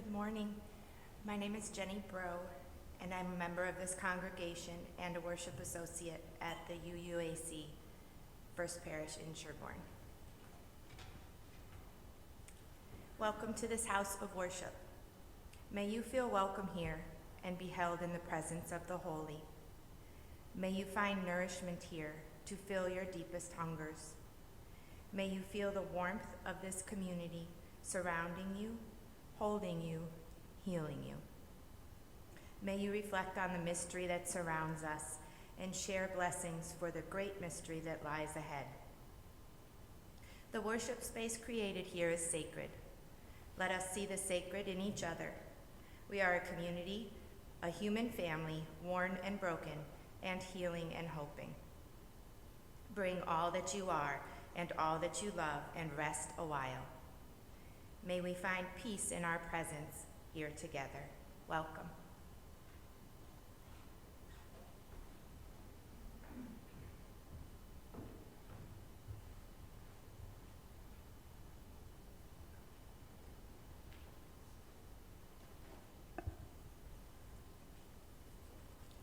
Good morning. My name is Jenny Bro, and I'm a member of this congregation and a worship associate at the UUAC First Parish in Sherborne. Welcome to this house of worship. May you feel welcome here and be held in the presence of the holy. May you find nourishment here to fill your deepest hungers. May you feel the warmth of this community surrounding you, holding you, healing you. May you reflect on the mystery that surrounds us and share blessings for the great mystery that lies ahead. The worship space created here is sacred. Let us see the sacred in each other. We are a community, a human family, worn and broken, and healing and hoping. Bring all that you are and all that you love and rest a while. May we find peace in our presence here together. Welcome.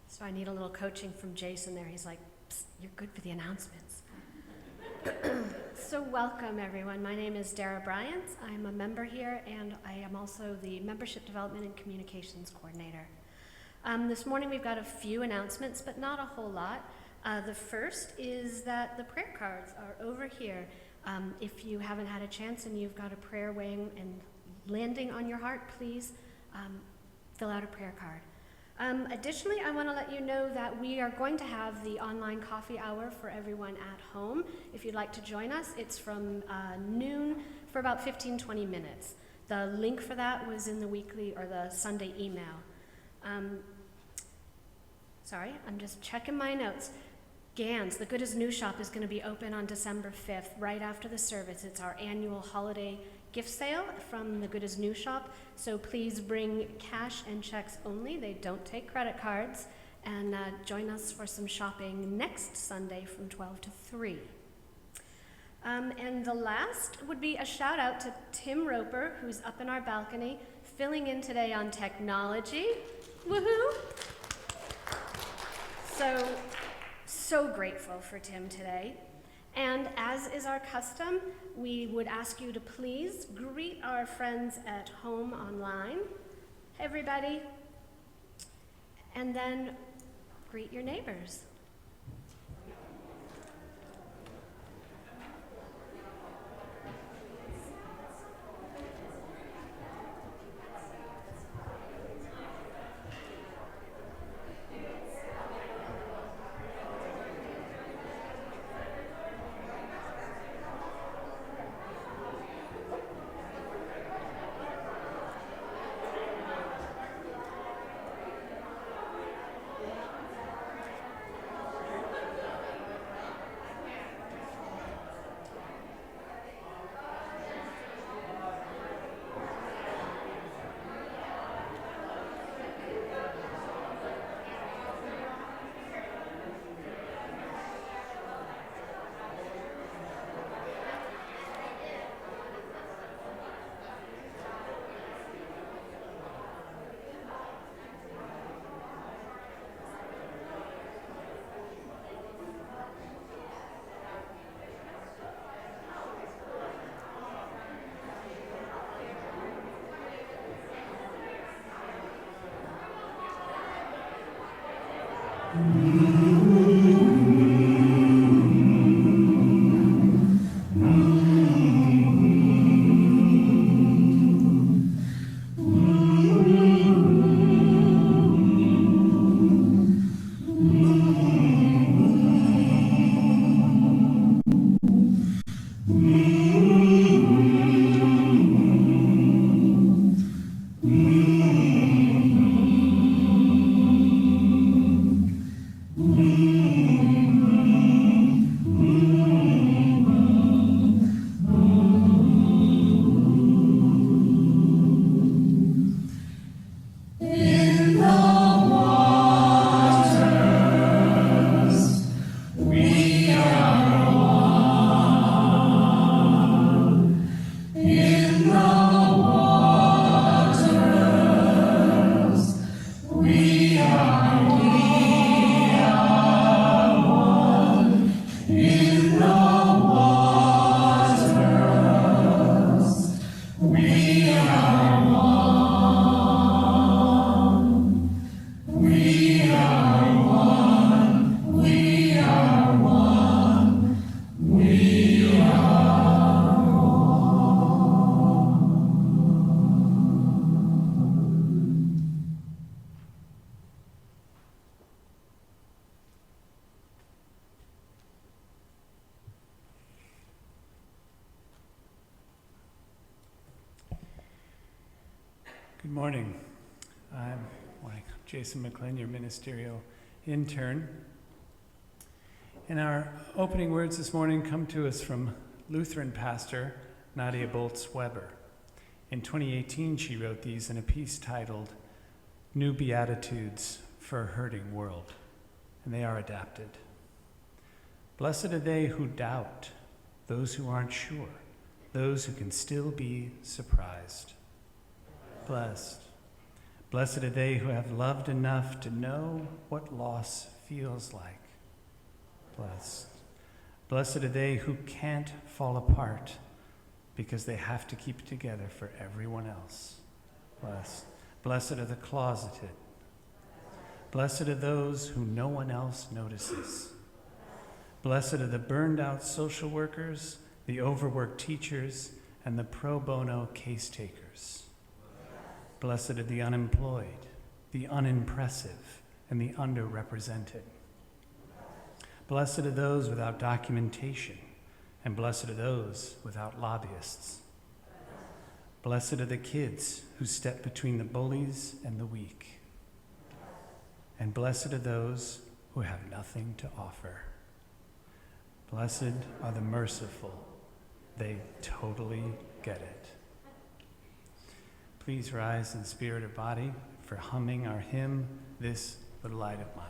So I need a little coaching from Jason there. He's like, "Psst, you're good for the announcements." So welcome, everyone. My name is Darrah Bryans. I'm a member here, and I am also the Membership Development and Communications Coordinator. This morning we've got a few announcements, but not a whole lot. The first is that the prayer cards are over here. If you haven't had a chance and you've got a prayer weighing and landing on your heart, please fill out a prayer card. Additionally, I want to let you know that we are going to have the online coffee hour for everyone at home. If you'd like to join us, it's from noon for about 15-20 minutes. The link for that was in the weekly or the Sunday email. Sorry, I'm just checking my notes. GANS, the Good as New shop, is going to be open on December 5th, right after the service. It's our annual holiday gift sale from the Good as New shop. So please bring cash and checks only. They don't take credit cards. And join us for some shopping next Sunday from 12 to 3. And the last would be a shout out to Tim Roper, who's up in our balcony, filling in today on technology. Woohoo! So grateful for Tim today. And as is our custom, we would ask you to please greet our friends at home online. Hey, everybody. And then greet your neighbors. Good morning. I'm Jason McLean, your ministerial intern. And our opening words this morning come to us from Lutheran pastor Nadia Bolz-Weber. In 2018, she wrote these in a piece titled New Beatitudes for a Hurting World, and they are adapted. Blessed are they who doubt, those who aren't sure, those who can still be surprised. Blessed. Blessed are they who have loved enough to know what loss feels like. Blessed. Blessed are they who can't fall apart because they have to keep it together for everyone else. Blessed. Blessed are the closeted. Blessed are those who no one else notices. Blessed are the burned out social workers, the overworked teachers, and the pro bono case takers. Blessed are the unemployed, the unimpressive, and the underrepresented. Blessed are those without documentation, and blessed are those without lobbyists. Blessed are the kids who step between the bullies and the weak. And blessed are those who have nothing to offer. Blessed are the merciful. They totally get it. Please rise in spirit or body for humming our hymn, This Little Light of Mine.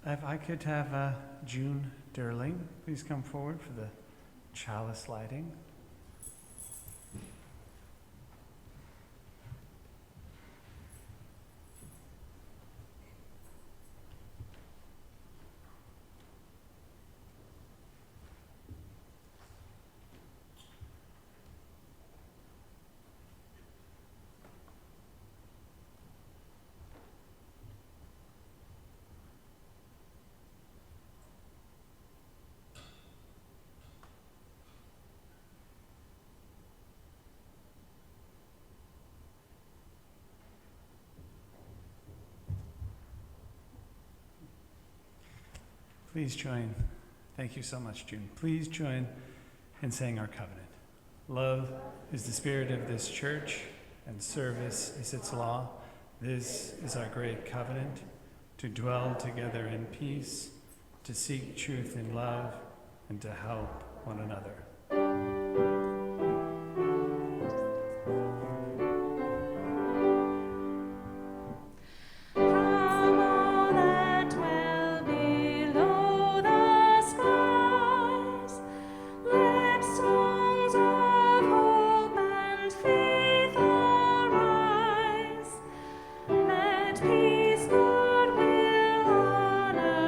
If I could have June Derling please come forward for the chalice lighting. Please join. Thank you so much, June. Please join in saying our covenant. Love is the spirit of this church, and service is its law. This is our great covenant, to dwell together in peace, to seek truth in love, and to help one another. Peace, goodwill, honor.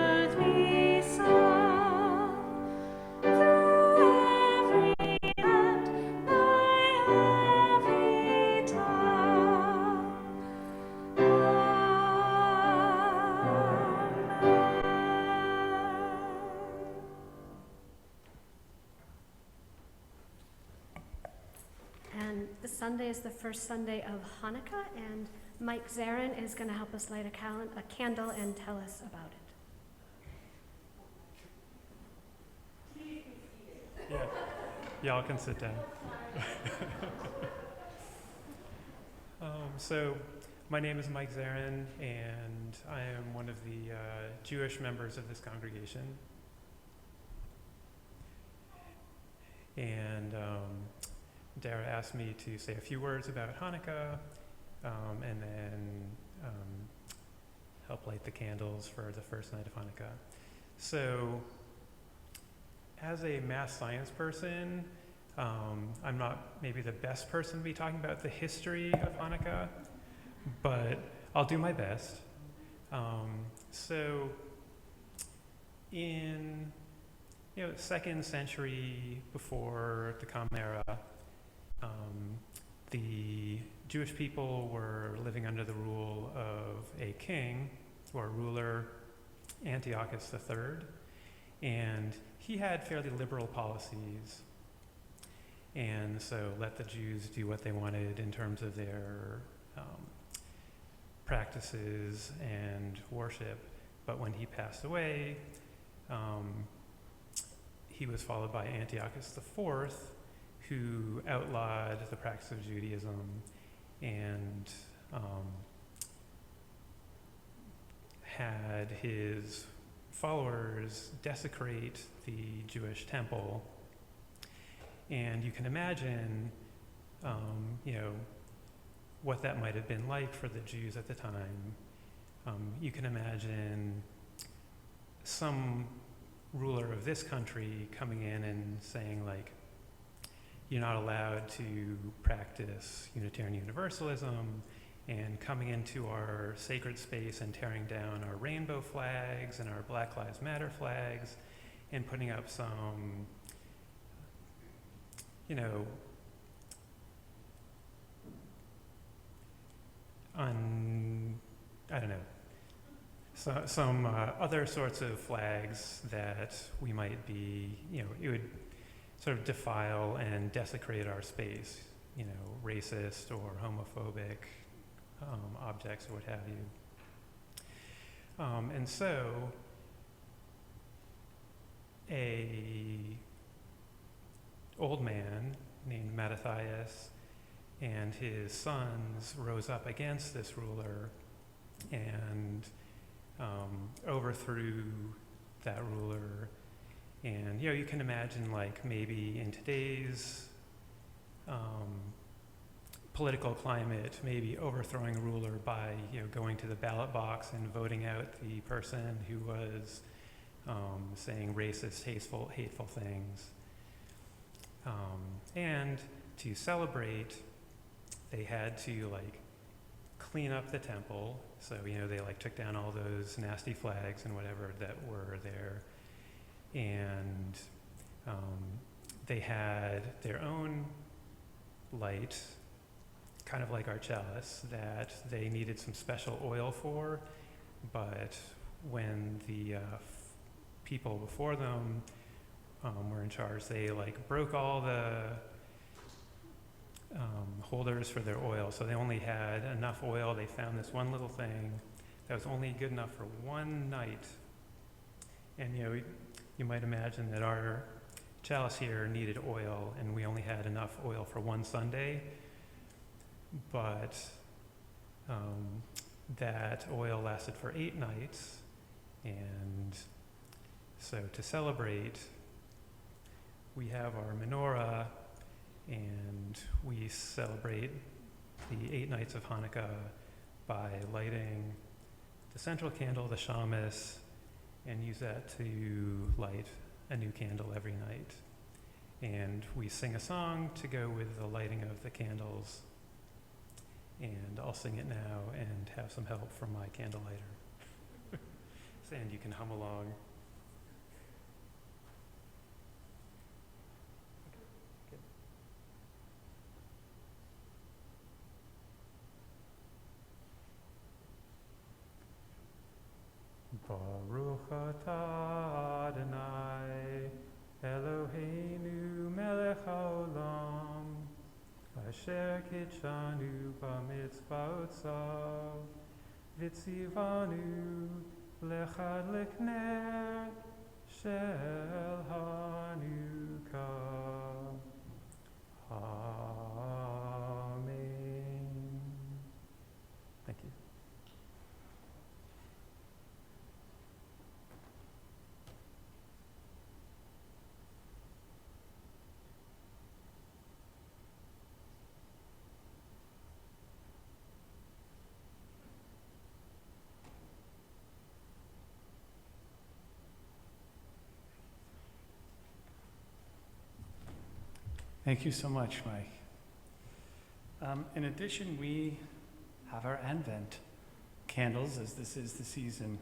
Sunday is the first Sunday of Hanukkah, and Mike Zarin is going to help us light a candle and tell us about it. Yeah, y'all can sit down. So, my name is Mike Zarin, and I am one of the Jewish members of this congregation. And Darrah asked me to say a few words about Hanukkah, and then help light the candles for the first night of Hanukkah. So, as a math science person, I'm not maybe the best person to be talking about the history of Hanukkah, but I'll do my best. So, in 2nd century before the Common Era, the Jewish people were living under the rule of a king or ruler, Antiochus III, and he had fairly liberal policies, and so let the Jews do what they wanted in terms of their practices and worship. But when he passed away, he was followed by Antiochus IV, who outlawed the practice of Judaism and had his followers desecrate the Jewish temple. And you can imagine, what that might have been like for the Jews at the time. You can imagine some ruler of this country coming in and saying, like, you're not allowed to practice Unitarian Universalism, and coming into our sacred space and tearing down our rainbow flags and our Black Lives Matter flags and putting up some, some other sorts of flags that we might be, it would sort of defile and desecrate our space, racist or homophobic objects or what have you. And so a old man named Mattathias and his sons rose up against this ruler and overthrew that ruler. And you can imagine, like, maybe in today's political climate, maybe overthrowing a ruler by going to the ballot box and voting out the person who was saying racist, hateful things. And to celebrate, they had to clean up the temple. So they took down all those nasty flags and whatever that were there, and they had their own light, kind of like our chalice, that they needed some special oil for, but when the people before them were in charge, they broke all the holders for their oil, so they only had enough oil. They found this one little thing that was only good enough for one night, and you might imagine that our chalice here needed oil, and we only had enough oil for one Sunday, but that oil lasted for 8 nights, and so to celebrate, we have our menorah, and we celebrate the 8 nights of Hanukkah by lighting the central candle, the shamus, and use that to light a new candle every night. And we sing a song to go with the lighting of the candles, and I'll sing it now and have some help from my candle lighter. And you can hum along. Baruch atah Adonai Eloheinu melech haolam asher kitshanu b'mitzvotzav, v'tzivanu lechadlik ner shel Hanukkah. Amen. Thank you. Thank you so much, Mike. In addition, we have our Advent candles, as this is the season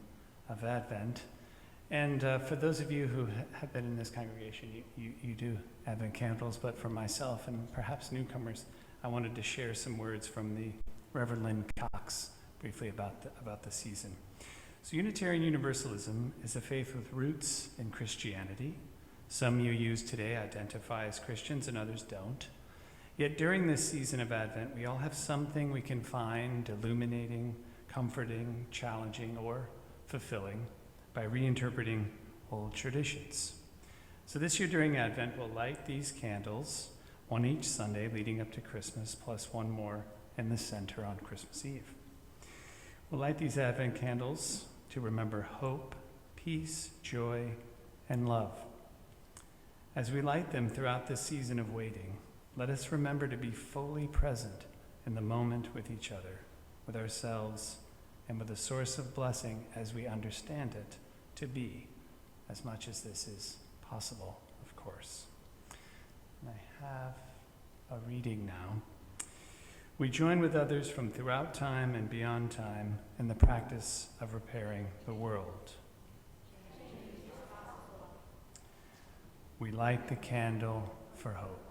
of Advent. And for those of you who have been in this congregation, you do Advent candles, but for myself and perhaps newcomers, I wanted to share some words from the Reverend Lynn Cox briefly about the season. So Unitarian Universalism is a faith with roots in Christianity. Some you use today identify as Christians and others don't. Yet during this season of Advent, we all have something we can find illuminating, comforting, challenging, or fulfilling by reinterpreting old traditions. So this year during Advent, we'll light these candles, one each Sunday leading up to Christmas, plus one more in the center on Christmas Eve. We'll light these Advent candles to remember hope, peace, joy, and love. As we light them throughout this season of waiting, let us remember to be fully present in the moment with each other, with ourselves, and with the source of blessing as we understand it to be, as much as this is possible, of course. And I have a reading now. We join with others from throughout time and beyond time in the practice of repairing the world. We light the candle for hope.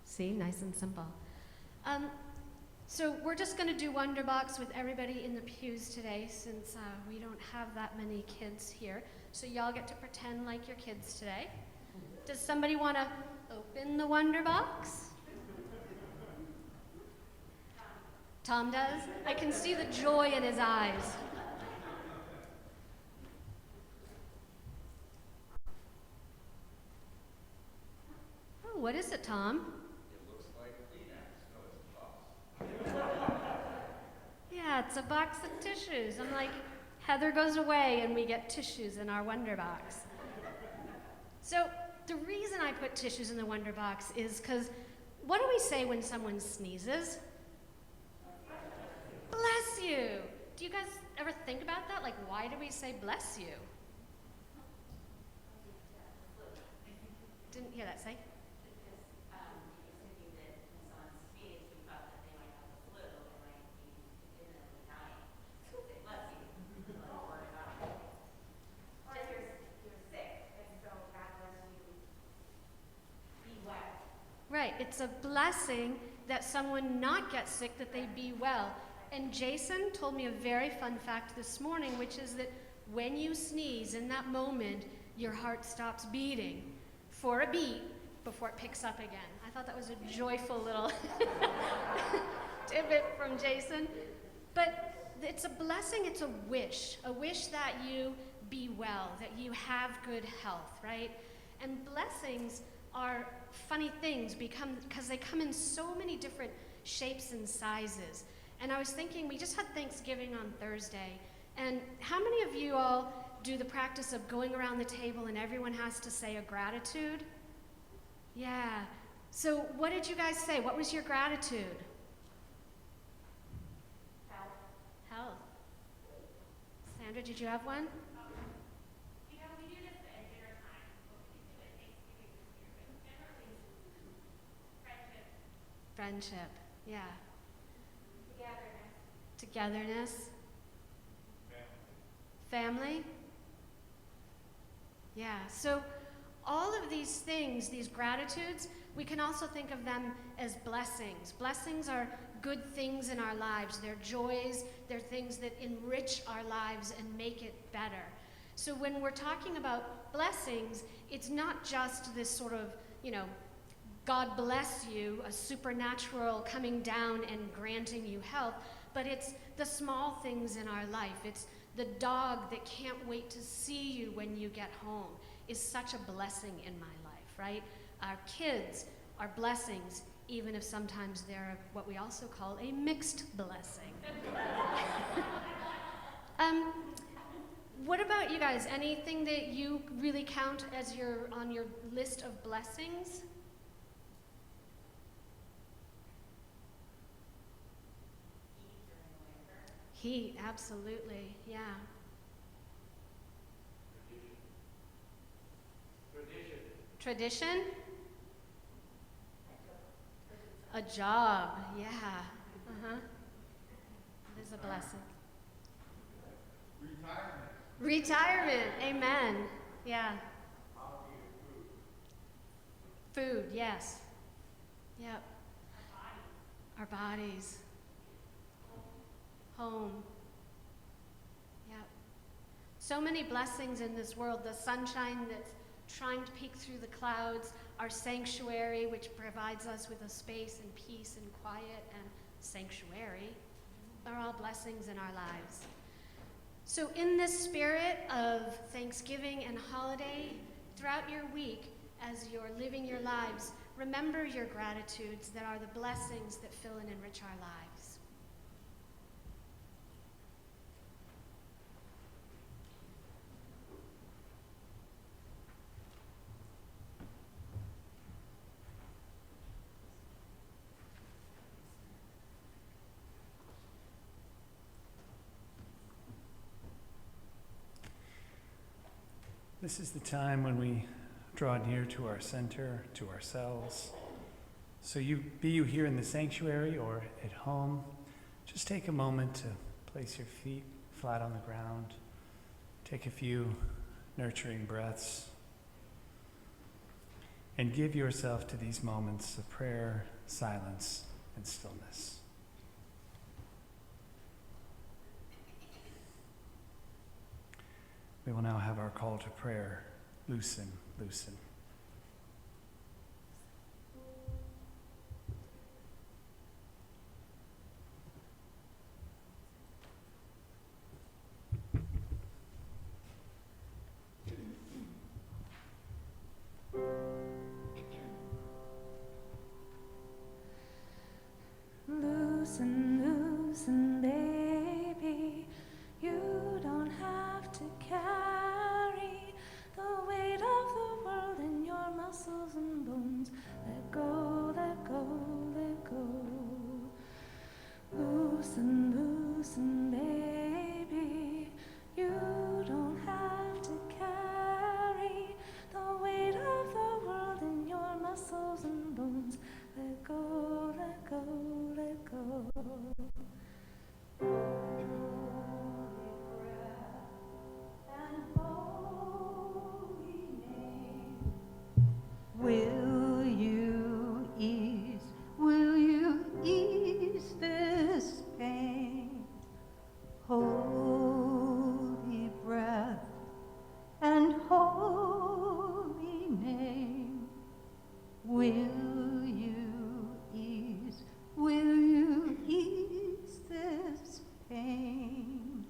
See, nice and simple. So we're just going to do Wonderbox with everybody in the pews today, since we don't have that many kids here. So y'all get to pretend like you're kids today. Does somebody want to open the Wonderbox? Tom does? I can see the joy in his eyes. Oh, what is it, Tom? Yeah, it's a box of tissues. I'm like, Heather goes away and we get tissues in our Wonderbox. So the reason I put tissues in the Wonderbox is because what do we say when someone sneezes? Bless you. Do you guys ever think about that? Like, why do we say bless you? Didn't hear that, say? Right, it's a blessing that someone not get sick, that they be well. And Jason told me a very fun fact this morning, which is that when you sneeze, in that moment, your heart stops beating for a beat before it picks up again. I thought that was a joyful little tidbit from Jason. But it's a blessing, it's a wish that you be well, that you have good health, right? And blessings are funny things because they come in so many different shapes and sizes. And I was thinking, we just had Thanksgiving on Thursday, and how many of you all do the practice of going around the table and everyone has to say a gratitude? Yeah. So what did you guys say? What was your gratitude? Health. Sandra, did you have one? Friendship. Yeah. Togetherness. Family. Yeah. So all of these things, these gratitudes, we can also think of them as blessings. Blessings are good things in our lives. They're joys. They're things that enrich our lives and make it better. So when we're talking about blessings, it's not just this sort of, God bless you, a supernatural coming down and granting you health, but it's the small things in our life. It's the dog that can't wait to see you when you get home is such a blessing in my life, right? Our kids are blessings, even if sometimes they're what we also call a mixed blessing. What about you guys? Anything that you really count as on your list of blessings? Heat, absolutely, yeah. Tradition? A job, yeah. It is a blessing. Retirement, amen. Yeah. Food, yes. Yep. Our bodies. Home. Yep. So many blessings in this world. The sunshine that's trying to peek through the clouds, our sanctuary, which provides us with a space and peace and quiet and sanctuary, are all blessings in our lives. So in this spirit of Thanksgiving and holiday, throughout your week, as you're living your lives, remember your gratitudes that are the blessings that fill and enrich our lives. This is the time when we draw near to our center, to ourselves. So be you here in the sanctuary or at home, just take a moment to place your feet flat on the ground. Take a few nurturing breaths. And give yourself to these moments of prayer, silence, and stillness. We will now have our call to prayer. Loosen, loosen. Loosen, loosen, baby. You don't have to carry the weight of the world in your muscles and bones. Let go, let go, let go. Loosen, loosen, baby. You don't have to carry the weight of the world in your muscles and bones. Let go, let go, let go. Will you ease this pain? Holy breath and holy name. Will you ease this pain?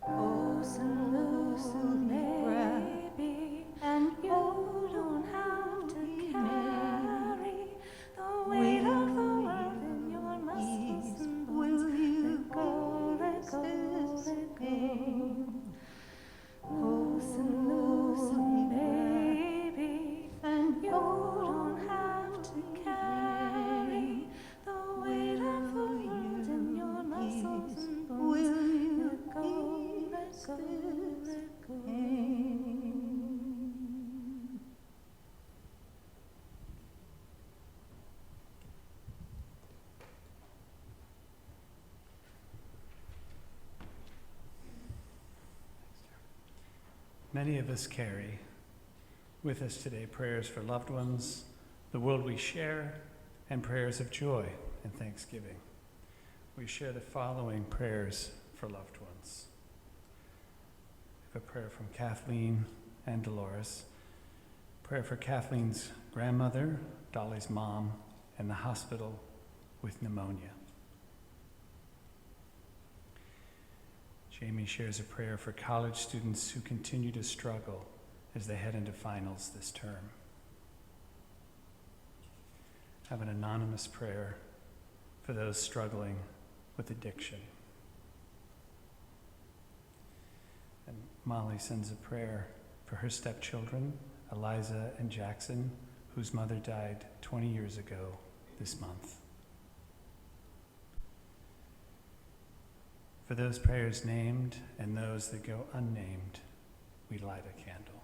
Loosen, loosen, baby, and you don't have to carry the weight of the world in your muscles and bones. Let go, let go, let go. Loosen, loosen, baby, and you don't have to carry the weight of the world in your muscles and bones. Let go, let go, let go. Many of us carry with us today prayers for loved ones, the world we share, and prayers of joy and thanksgiving. We share the following prayers for loved ones. We have a prayer from Kathleen and Dolores. Prayer for Kathleen's grandmother, Dolly's mom, in the hospital with pneumonia. Jamie shares a prayer for college students who continue to struggle as they head into finals this term. I have an anonymous prayer for those struggling with addiction. And Molly sends a prayer for her stepchildren, Eliza and Jackson, whose mother died 20 years ago this month. For those prayers named and those that go unnamed, we light a candle.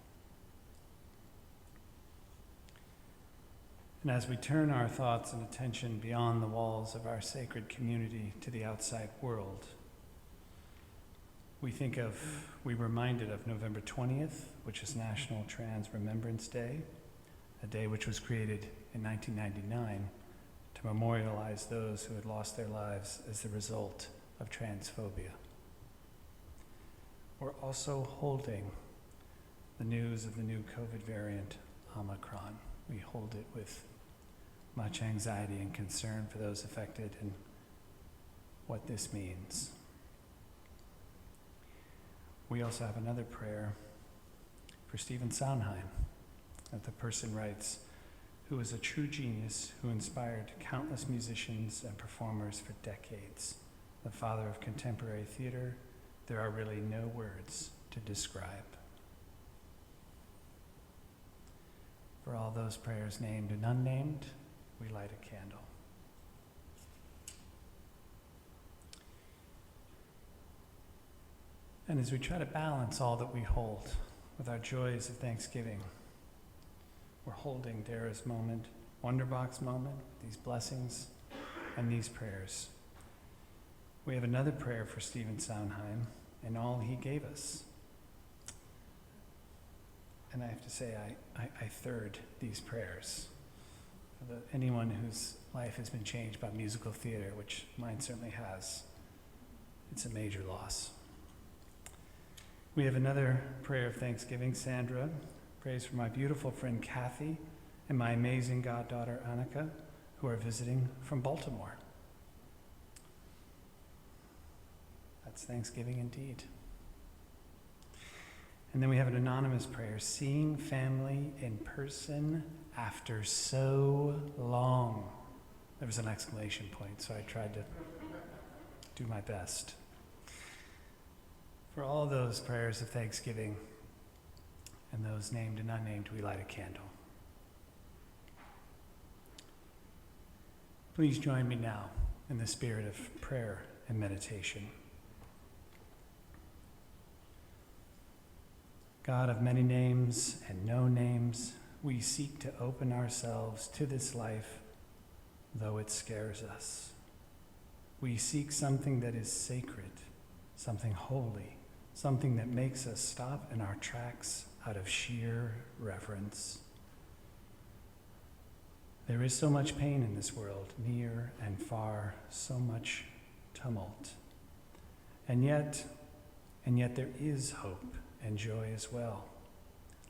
And as we turn our thoughts and attention beyond the walls of our sacred community to the outside world, we're reminded of November 20th, which is National Trans Remembrance Day, a day which was created in 1999 to memorialize those who had lost their lives as the result of transphobia. We're also holding the news of the new COVID variant, Omicron. We hold it with much anxiety and concern for those affected and what this means. We also have another prayer for Stephen Sondheim, that the person writes, who was a true genius who inspired countless musicians and performers for decades. The father of contemporary theater, there are really no words to describe. For all those prayers named and unnamed, we light a candle. And as we try to balance all that we hold with our joys of Thanksgiving, we're holding Darrah's moment, Wonderbox moment, these blessings and these prayers. We have another prayer for Stephen Sondheim and all he gave us. And I have to say, I third these prayers. For anyone whose life has been changed by musical theater, which mine certainly has, it's a major loss. We have another prayer of thanksgiving. Sandra prays for my beautiful friend Kathy and my amazing goddaughter Annika, who are visiting from Baltimore. That's Thanksgiving indeed. And then we have an anonymous prayer, seeing family in person after so long. There was an exclamation point, so I tried to do my best. For all those prayers of thanksgiving and those named and unnamed, we light a candle. Please join me now in the spirit of prayer and meditation. God of many names and no names, we seek to open ourselves to this life, though it scares us. We seek something that is sacred, something holy, something that makes us stop in our tracks out of sheer reverence. There is so much pain in this world, near and far, so much tumult. And yet there is hope and joy as well.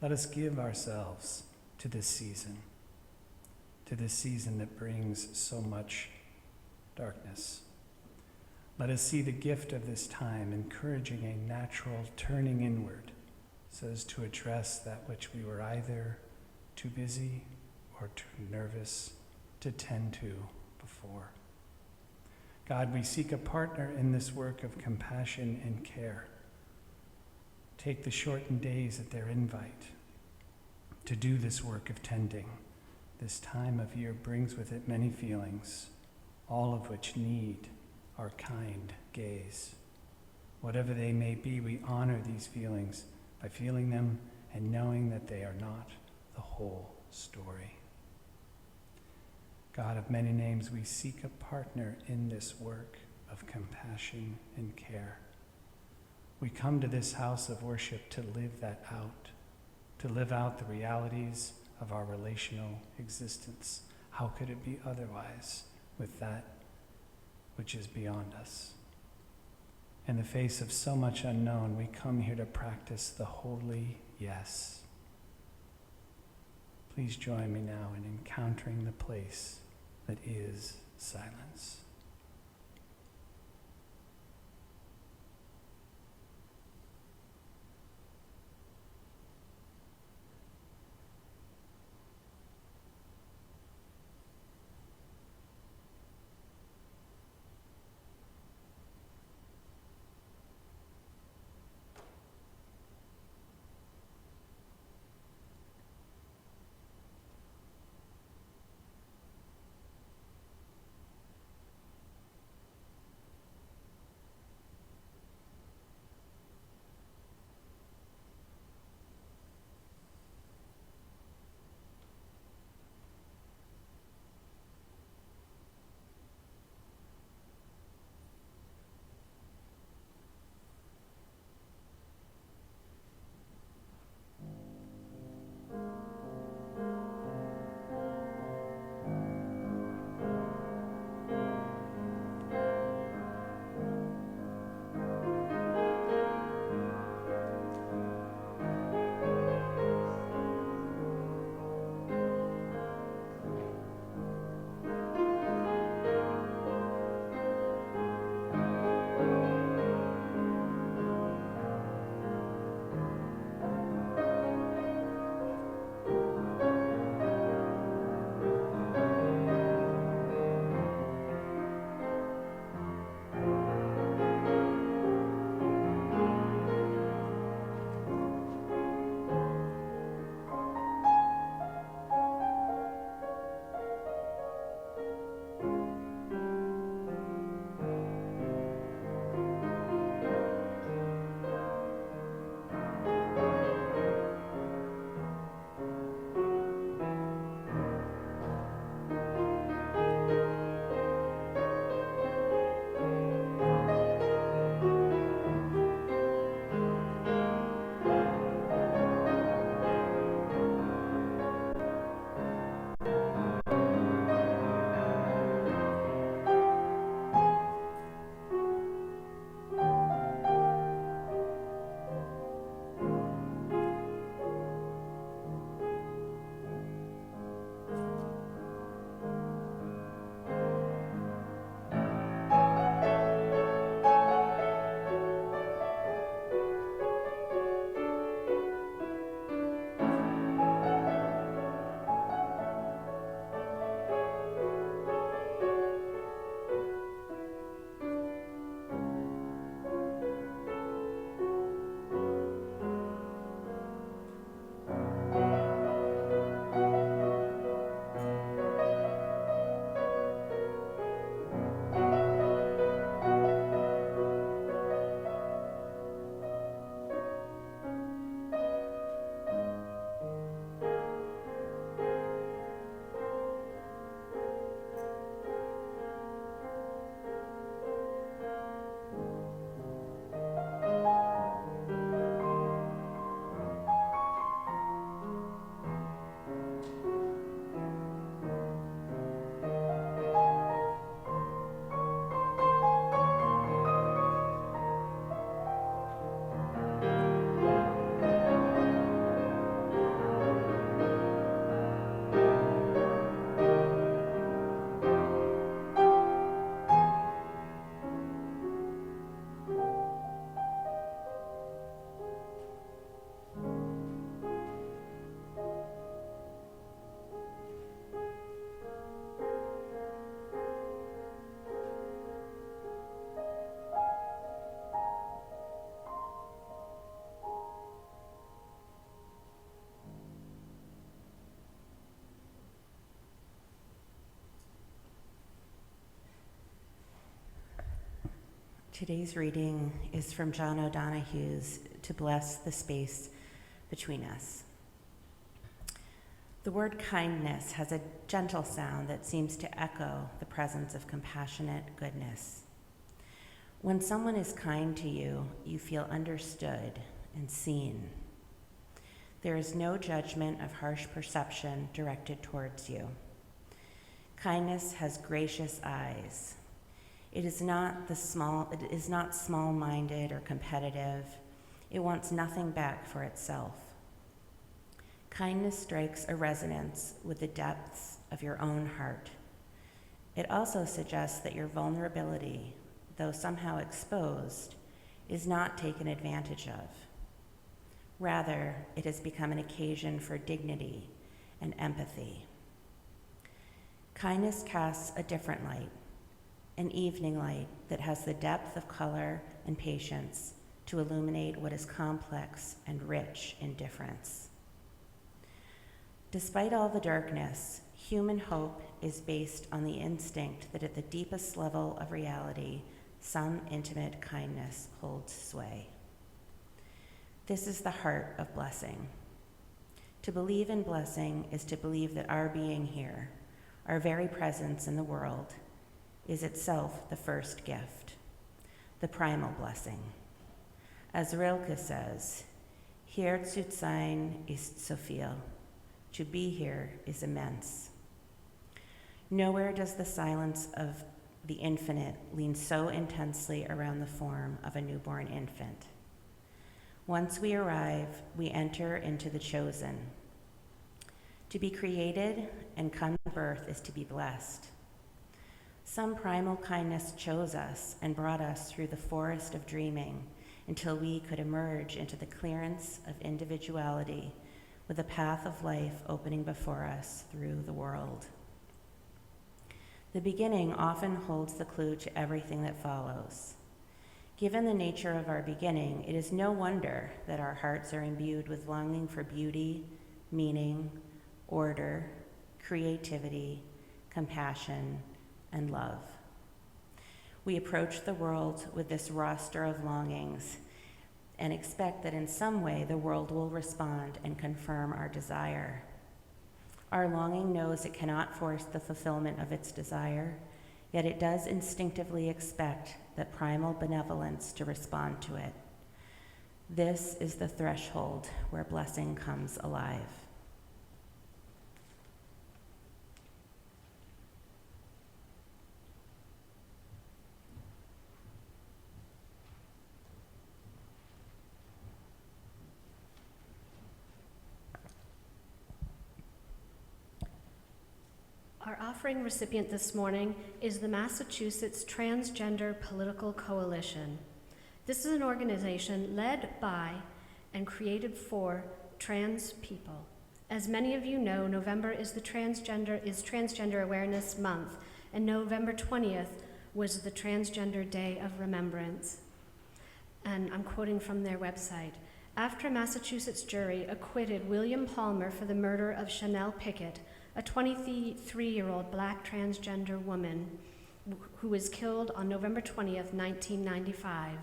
Let us give ourselves to this season that brings so much darkness. Let us see the gift of this time, encouraging a natural turning inward, so as to address that which we were either too busy or too nervous to tend to before. God, we seek a partner in this work of compassion and care. Take the shortened days at their invite to do this work of tending. This time of year brings with it many feelings, all of which need our kind gaze. Whatever they may be, we honor these feelings by feeling them and knowing that they are not the whole story. God of many names, we seek a partner in this work of compassion and care. We come to this house of worship to live that out, to live out the realities of our relational existence. How could it be otherwise with that which is beyond us? In the face of so much unknown, we come here to practice the holy yes. Please join me now in encountering the place that is silence. Today's reading is from John O'Donohue's To Bless the Space Between Us. The word kindness has a gentle sound that seems to echo the presence of compassionate goodness. When someone is kind to you, you feel understood and seen. There is no judgment of harsh perception directed towards you. Kindness has gracious eyes. It is not small-minded or competitive. It wants nothing back for itself. Kindness strikes a resonance with the depths of your own heart. It also suggests that your vulnerability, though somehow exposed, is not taken advantage of. Rather, it has become an occasion for dignity and empathy. Kindness casts a different light, an evening light that has the depth of color and patience to illuminate what is complex and rich in difference. Despite all the darkness, human hope is based on the instinct that at the deepest level of reality, some intimate kindness holds sway. This is the heart of blessing. To believe in blessing is to believe that our being here, our very presence in the world, is itself the first gift, the primal blessing. As Rilke says, hier zu sein ist so viel. To be here is immense. Nowhere does the silence of the infinite lean so intensely around the form of a newborn infant. Once we arrive, we enter into the chosen. To be created and come to birth is to be blessed. Some primal kindness chose us and brought us through the forest of dreaming until we could emerge into the clearance of individuality with a path of life opening before us through the world. The beginning often holds the clue to everything that follows. Given the nature of our beginning, it is no wonder that our hearts are imbued with longing for beauty, meaning, order, creativity, compassion, and love. We approach the world with this roster of longings and expect that in some way the world will respond and confirm our desire. Our longing knows it cannot force the fulfillment of its desire, yet it does instinctively expect that primal benevolence to respond to it. This is the threshold where blessing comes alive. Our offering recipient this morning is the Massachusetts Transgender Political Coalition. This is an organization led by and created for trans people. As many of you know, November is Transgender Awareness Month, and November 20th was the Transgender Day of Remembrance. And I'm quoting from their website. After a Massachusetts jury acquitted William Palmer for the murder of Chanel Pickett, a 23-year-old black transgender woman who was killed on November 20th, 1995.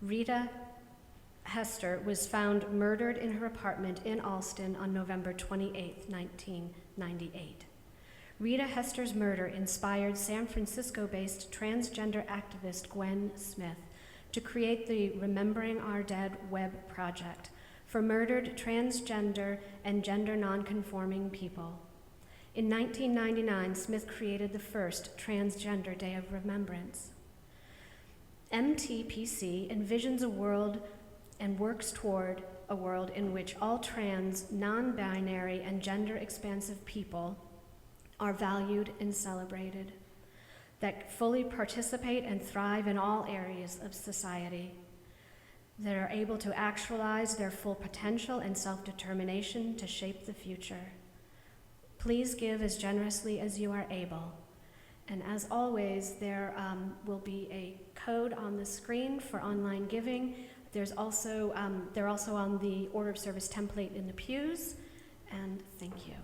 Rita Hester was found murdered in her apartment in Allston on November 28th, 1998. Rita Hester's murder inspired San Francisco-based transgender activist Gwen Smith to create the Remembering Our Dead web project for murdered transgender and gender nonconforming people. In 1999, Smith created the first Transgender Day of Remembrance. MTPC envisions a world and works toward a world in which all trans, non-binary, and gender-expansive people are valued and celebrated, that fully participate and thrive in all areas of society, that are able to actualize their full potential and self-determination to shape the future. Please give as generously as you are able. And as always, there will be a code on the screen for online giving. They're also on the order of service template in the pews. And thank you.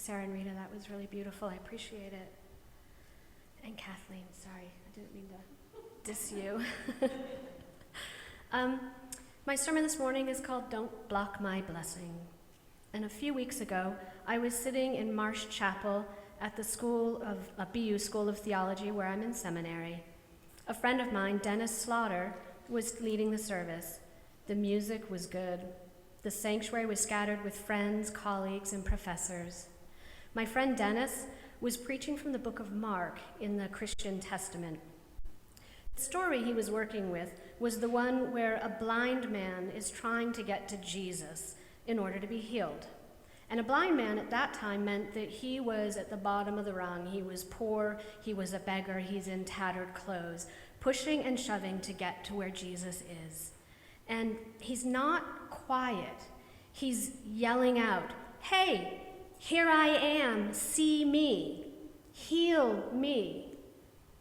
Sarah and Rita, that was really beautiful. I appreciate it. And Kathleen, sorry, I didn't mean to diss you. My sermon this morning is called Don't Block My Blessing. And a few weeks ago, I was sitting in Marsh Chapel at the BU School of Theology, where I'm in seminary. A friend of mine, Dennis Slaughter, was leading the service. The music was good. The sanctuary was scattered with friends, colleagues, and professors. My friend Dennis was preaching from the book of Mark in the Christian Testament. The story he was working with was the one where a blind man is trying to get to Jesus in order to be healed. And a blind man at that time meant that he was at the bottom of the rung. He was poor, he was a beggar, he's in tattered clothes, pushing and shoving to get to where Jesus is. And he's not quiet. He's yelling out, "Hey, here I am, see me, heal me."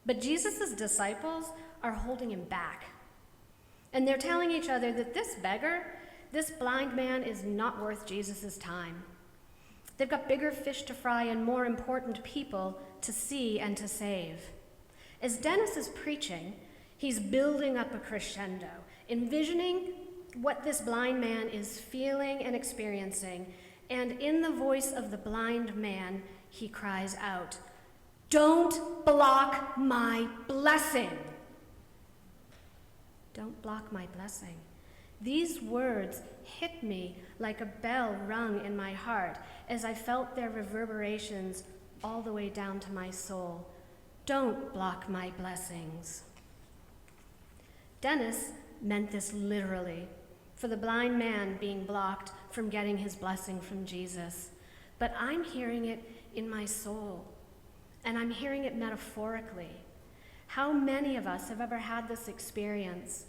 But Jesus' disciples are holding him back. And they're telling each other that this beggar, this blind man, is not worth Jesus' time. They've got bigger fish to fry and more important people to see and to save. As Dennis is preaching, he's building up a crescendo, envisioning what this blind man is feeling and experiencing. And in the voice of the blind man, he cries out, "Don't block my blessing." Don't block my blessing. These words hit me like a bell rung in my heart as I felt their reverberations all the way down to my soul. Don't block my blessings. Dennis meant this literally, for the blind man being blocked from getting his blessing from Jesus. But I'm hearing it in my soul, and I'm hearing it metaphorically. How many of us have ever had this experience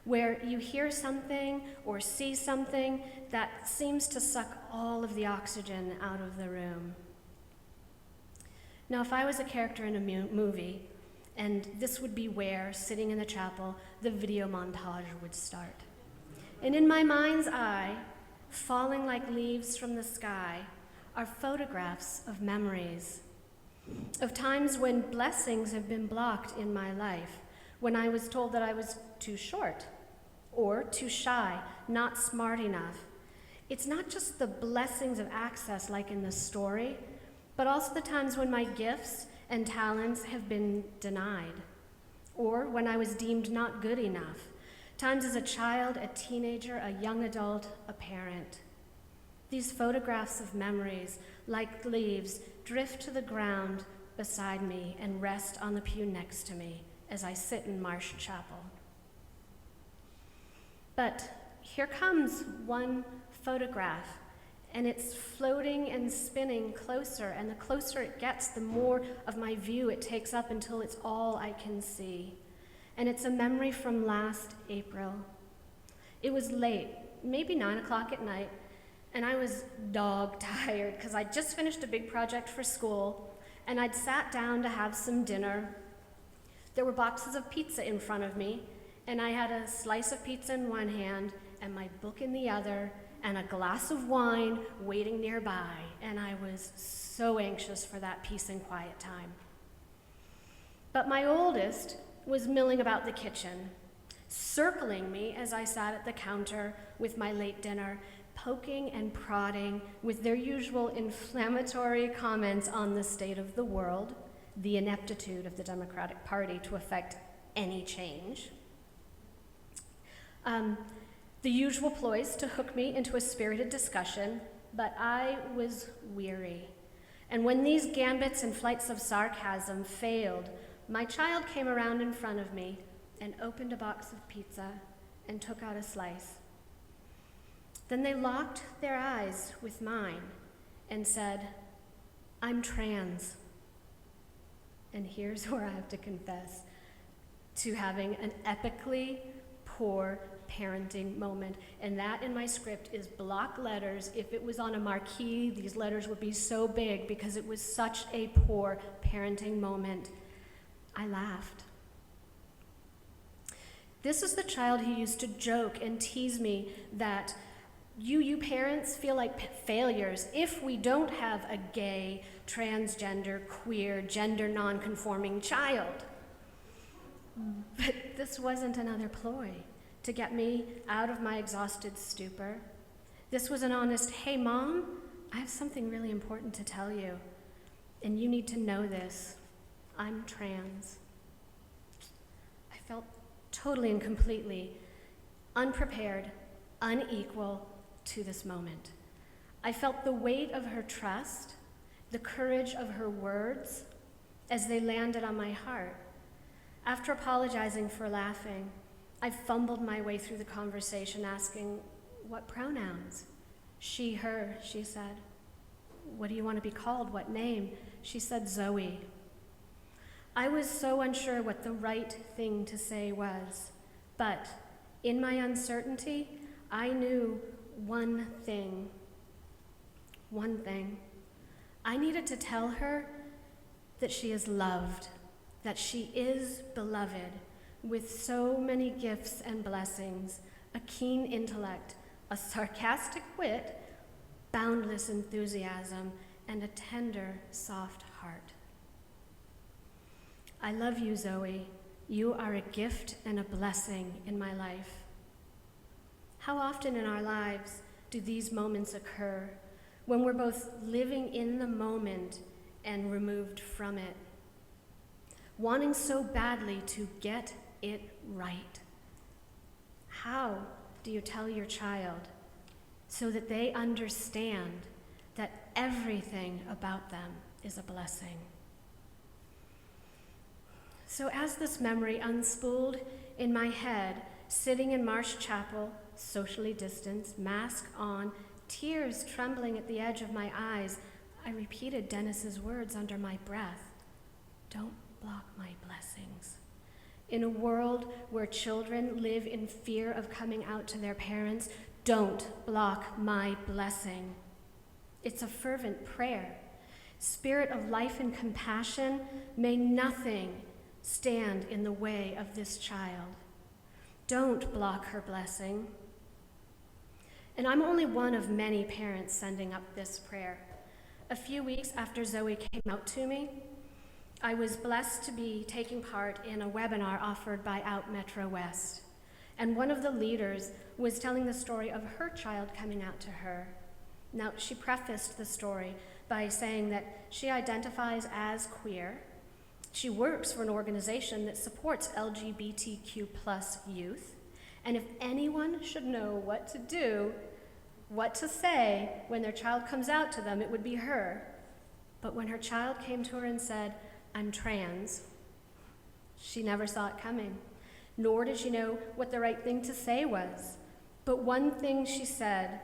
where you hear something or see something that seems to suck all of the oxygen out of the room? Now, if I was a character in a movie, and this would be where, sitting in the chapel, the video montage would start. And in my mind's eye, falling like leaves from the sky, are photographs of memories, of times when blessings have been blocked in my life, when I was told that I was too short or too shy, not smart enough. It's not just the blessings of access like in the story, but also the times when my gifts and talents have been denied, or when I was deemed not good enough, times as a child, a teenager, a young adult, a parent. These photographs of memories, like leaves, drift to the ground beside me and rest on the pew next to me as I sit in Marsh Chapel. But here comes one photograph, and it's floating and spinning closer, and the closer it gets, the more of my view it takes up until it's all I can see. And it's a memory from last April. It was late, maybe 9 o'clock at night, and I was dog tired because I'd just finished a big project for school, and I'd sat down to have some dinner. There were boxes of pizza in front of me, and I had a slice of pizza in one hand and my book in the other, and a glass of wine waiting nearby, and I was so anxious for that peace and quiet time. But my oldest was milling about the kitchen, circling me as I sat at the counter with my late dinner, poking and prodding with their usual inflammatory comments on the state of the world, the ineptitude of the Democratic Party to effect any change. The usual ploys to hook me into a spirited discussion, but I was weary. And when these gambits and flights of sarcasm failed, my child came around in front of me and opened a box of pizza and took out a slice. Then they locked their eyes with mine and said, "I'm trans." And here's where I have to confess to having an epically poor parenting moment, and that in my script is block letters. If it was on a marquee, these letters would be so big because it was such a poor parenting moment. I laughed. This is the child who used to joke and tease me that You parents feel like failures if we don't have a gay, transgender, queer, gender non-conforming child. But this wasn't another ploy to get me out of my exhausted stupor. This was an honest, hey Mom, I have something really important to tell you, and you need to know this. I'm trans. I felt totally and completely unprepared, unequal to this moment. I felt the weight of her trust, the courage of her words as they landed on my heart. After apologizing for laughing, I fumbled my way through the conversation asking, what pronouns? She, her, she said. What do you want to be called? What name? She said Zoe. I was so unsure what the right thing to say was, but in my uncertainty, I knew one thing. I needed to tell her that she is loved, that she is beloved, with so many gifts and blessings, a keen intellect, a sarcastic wit, boundless enthusiasm, and a tender, soft heart. I love you, Zoe. You are a gift and a blessing in my life. How often in our lives do these moments occur when we're both living in the moment and removed from it, wanting so badly to get it right? How do you tell your child so that they understand that everything about them is a blessing? So as this memory unspooled in my head, sitting in Marsh Chapel, socially distanced, mask on, tears trembling at the edge of my eyes, I repeated Dennis's words under my breath. Don't block my blessings. In a world where children live in fear of coming out to their parents, don't block my blessing. It's a fervent prayer. Spirit of life and compassion, may nothing stand in the way of this child. Don't block her blessing. And I'm only one of many parents sending up this prayer. A few weeks after Zoe came out to me, I was blessed to be taking part in a webinar offered by Out Metro West. And one of the leaders was telling the story of her child coming out to her. Now, she prefaced the story by saying that she identifies as queer. She works for an organization that supports LGBTQ+ youth. And if anyone should know what to do, what to say when their child comes out to them, it would be her. But when her child came to her and said, I'm trans, she never saw it coming, nor did she know what the right thing to say was. But one thing she said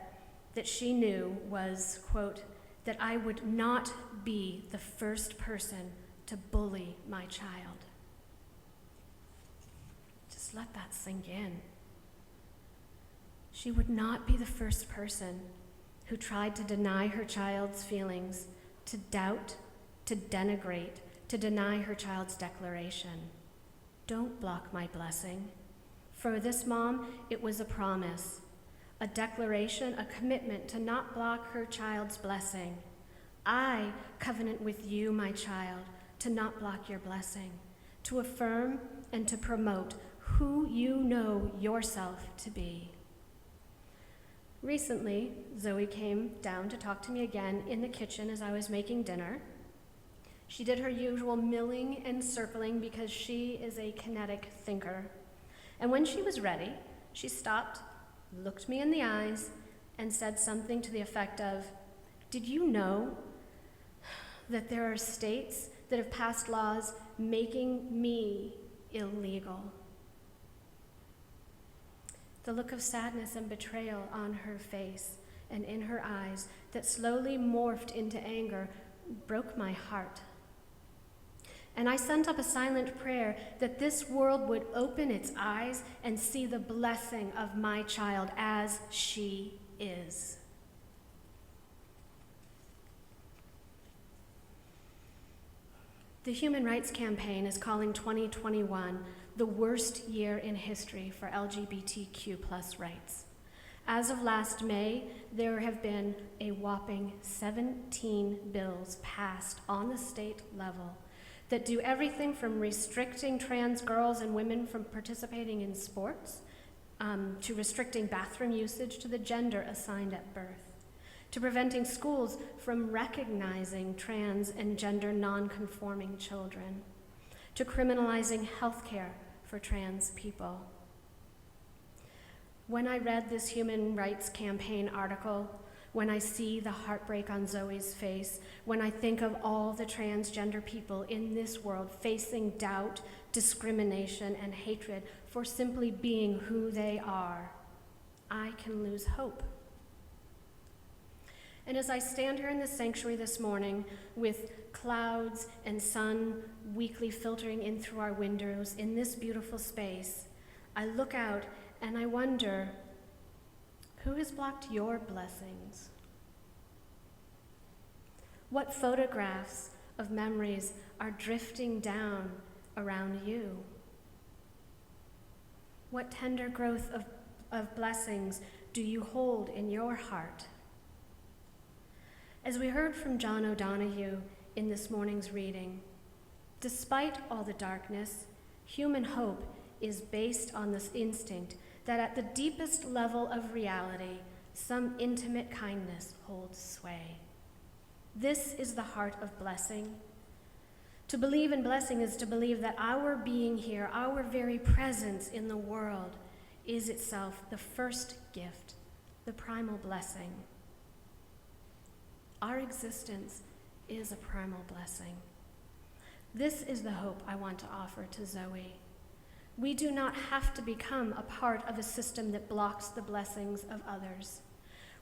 that she knew was, quote, that I would not be the first person to bully my child. Just let that sink in. She would not be the first person who tried to deny her child's feelings, to doubt, to denigrate, to deny her child's declaration. Don't block my blessing. For this mom, it was a promise, a declaration, a commitment to not block her child's blessing. I covenant with you, my child, to not block your blessing, to affirm and to promote who you know yourself to be. Recently, Zoe came down to talk to me again in the kitchen as I was making dinner. She did her usual milling and circling because she is a kinetic thinker. And when she was ready, she stopped, looked me in the eyes, and said something to the effect of, did you know that there are states that have passed laws making me illegal? The look of sadness and betrayal on her face and in her eyes that slowly morphed into anger broke my heart. And I sent up a silent prayer that this world would open its eyes and see the blessing of my child as she is. The Human Rights Campaign is calling 2021 the worst year in history for LGBTQ+ rights. As of last May, there have been a whopping 17 bills passed on the state level that do everything from restricting trans girls and women from participating in sports, to restricting bathroom usage to the gender assigned at birth, to preventing schools from recognizing trans and gender non-conforming children, to criminalizing healthcare for trans people. When I read this Human Rights Campaign article, when I see the heartbreak on Zoe's face, when I think of all the transgender people in this world facing doubt, discrimination, and hatred for simply being who they are, I can lose hope. And as I stand here in the sanctuary this morning with clouds and sun weakly filtering in through our windows in this beautiful space, I look out and I wonder, who has blocked your blessings? What photographs of memories are drifting down around you? What tender growth of blessings do you hold in your heart? As we heard from John O'Donohue in this morning's reading, despite all the darkness, human hope is based on this instinct that at the deepest level of reality, some intimate kindness holds sway. This is the heart of blessing. To believe in blessing is to believe that our being here, our very presence in the world, is itself the first gift, the primal blessing. Our existence is a primal blessing. This is the hope I want to offer to Zoe. We do not have to become a part of a system that blocks the blessings of others.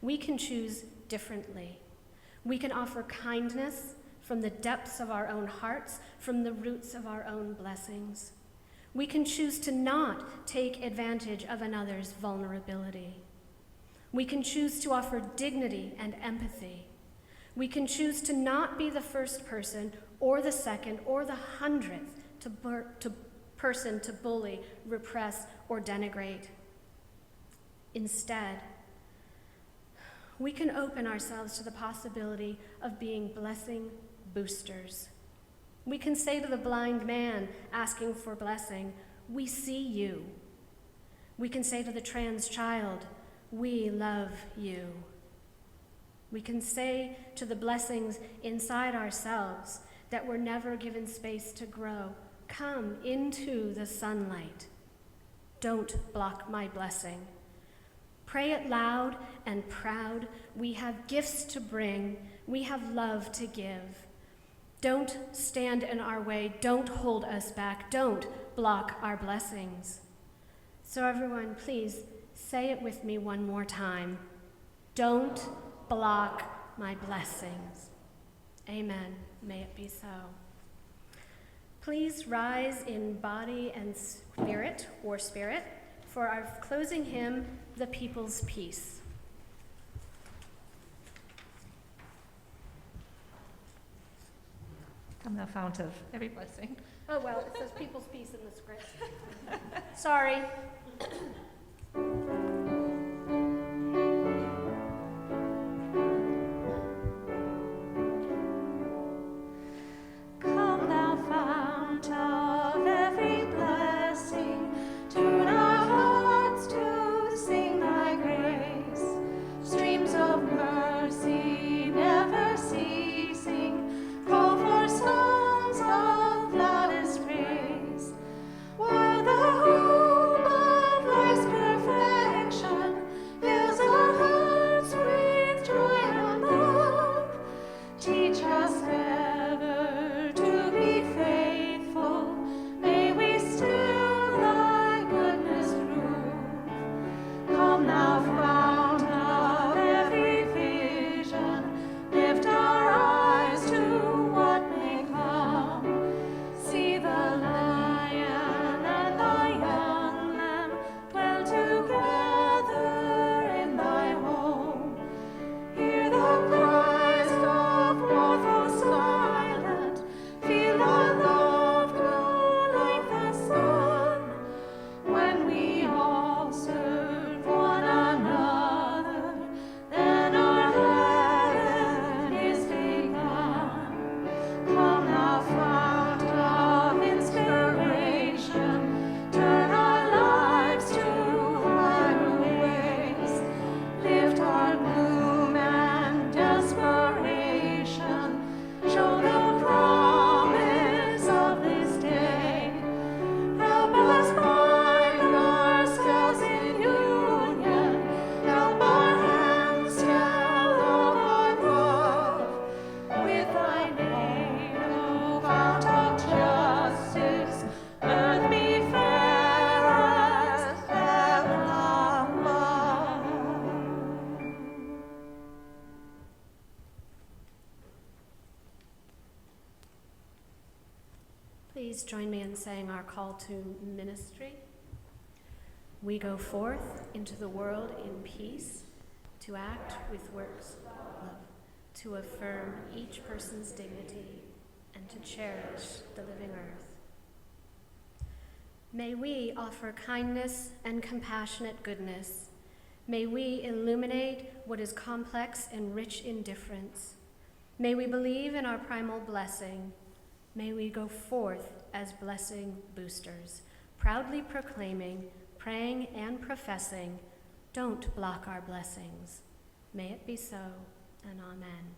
We can choose differently. We can offer kindness from the depths of our own hearts, from the roots of our own blessings. We can choose to not take advantage of another's vulnerability. We can choose to offer dignity and empathy. We can choose to not be the first person or the second or the 100th person to bully, repress, or denigrate. Instead, we can open ourselves to the possibility of being blessing boosters. We can say to the blind man asking for blessing, "We see you." We can say to the trans child, "We love you." We can say to the blessings inside ourselves that were never given space to grow, "Come into the sunlight. Don't block my blessing." Pray it loud and proud. We have gifts to bring. We have love to give. Don't stand in our way. Don't hold us back. Don't block our blessings. So everyone, please say it with me one more time. Don't block my blessings. Amen. May it be so. Please rise in body and spirit, for our closing hymn, The People's Peace. Come thou fount of every blessing. Oh, well, it says People's Peace in the script. Sorry. Come thou fount of every blessing, tune our hearts to sing thy grace. Streams of mercy never ceasing, call for songs of loudest praise. While the hope of life's please join me in saying our call to ministry? We go forth into the world in peace, to act with works of love, to affirm each person's dignity, and to cherish the living earth. May we offer kindness and compassionate goodness. May we illuminate what is complex and rich in difference. May we believe in our primal blessing. May we go forth as blessing boosters, proudly proclaiming, praying, and professing, don't block our blessings. May it be so, and amen.